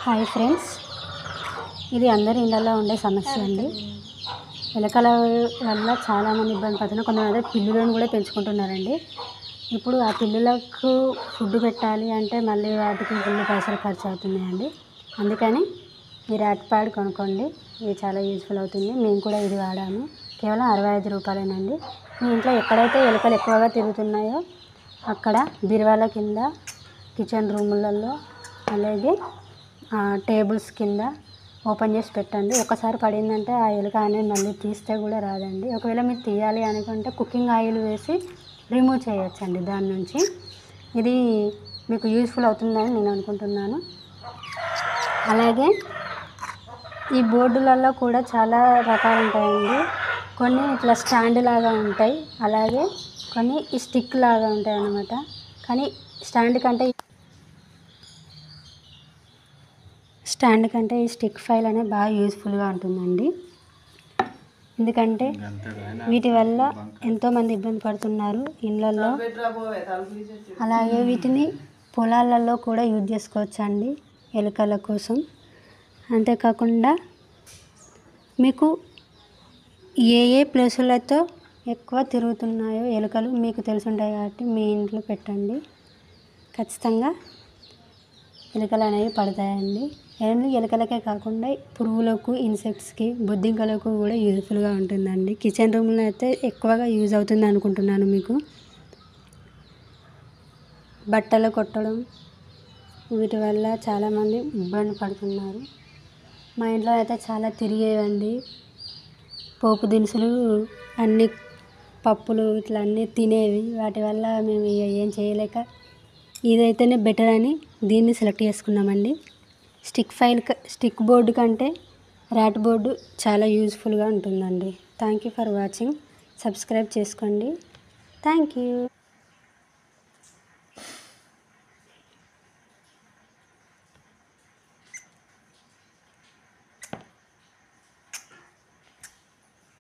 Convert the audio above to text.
Hi friends, ఇది అందరి ఇళ్ళల్లో ఉండే సమస్య అండి. ఎలకల వల్ల చాలామంది ఇబ్బంది పడుతున్నారు. కొంతమంది పిల్లులను కూడా పెంచుకుంటున్నారండి. ఇప్పుడు ఆ పిల్లులకు ఫుడ్ పెట్టాలి అంటే మళ్ళీ వాటికి ఫుల్ పైసలు ఖర్చు అవుతున్నాయండి. అందుకని ఈ ర్యాట్ ప్యాడ్ కొనుక్కోండి, ఇది చాలా యూజ్ఫుల్ అవుతుంది. మేము కూడా ఇది వాడాము, కేవలం 65 రూపాయలేనండి. మీ ఇంట్లో ఎక్కడైతే ఎలుకలు ఎక్కువగా తిరుగుతున్నాయో అక్కడ బీరువాల కింద, కిచెన్ రూములలో, అలాగే టేబుల్స్ కింద ఓపెన్ చేసి పెట్టండి. ఒకసారి పడిందంటే ఆ ఎలుక అనేది మళ్ళీ తీస్తే కూడా రాదండి. ఒకవేళ మీరు తీయాలి అనుకుంటే కుకింగ్ ఆయిల్ వేసి రిమూవ్ చేయొచ్చండి దాని నుంచి. ఇది మీకు యూజ్ఫుల్ అవుతుందని నేను అనుకుంటున్నాను. అలాగే ఈ బోర్డులలో కూడా చాలా రకాలు ఉంటాయండి. కొన్ని ఇట్లా స్టాండ్ లాగా ఉంటాయి, అలాగే కొన్ని ఈ స్టిక్ లాగా ఉంటాయి అన్నమాట. కానీ స్టాండ్ కంటే ఈ స్టిక్ ఫైల్ అనేది బాగా యూజ్ఫుల్గా ఉంటుందండి. ఎందుకంటే వీటి వల్ల ఎంతోమంది ఇబ్బంది పడుతున్నారు ఇళ్ళల్లో. అలాగే వీటిని పొలాలలో కూడా యూజ్ చేసుకోవచ్చండి ఎలుకల కోసం. అంతేకాకుండా మీకు ఏ ప్లేసులతో ఎక్కువ తిరుగుతున్నాయో ఎలుకలు మీకు తెలిసి ఉంటాయి కాబట్టి మీ ఇంట్లో పెట్టండి. ఖచ్చితంగా ఎలుకలు అనేవి పడతాయండి. ఎలుకలకే కాకుండా పురుగులకు, ఇన్సెక్ట్స్కి, బొద్దింకలకు కూడా యూజ్ఫుల్గా ఉంటుందండి. కిచెన్ రూమ్లో అయితే ఎక్కువగా యూజ్ అవుతుంది అనుకుంటున్నాను. మీకు బట్టలు కొట్టడం వీటి వల్ల చాలామంది ఇబ్బంది పడుతున్నారు. మా ఇంట్లో అయితే చాలా తిరిగేవండి. పోపు దినుసులు అన్ని, పప్పులు ఇట్లా అన్నీ తినేవి. వాటి వల్ల మేము ఏం చేయలేక ఇదైతేనే బెటర్ అని దీన్ని సెలెక్ట్ చేసుకున్నామండి. స్టిక్ బోర్డు కంటే ర్యాట్ బోర్డు చాలా యూజ్ఫుల్గా ఉంటుందండి. Thank you for watching. Subscribe చేసుకోండి. Thank you.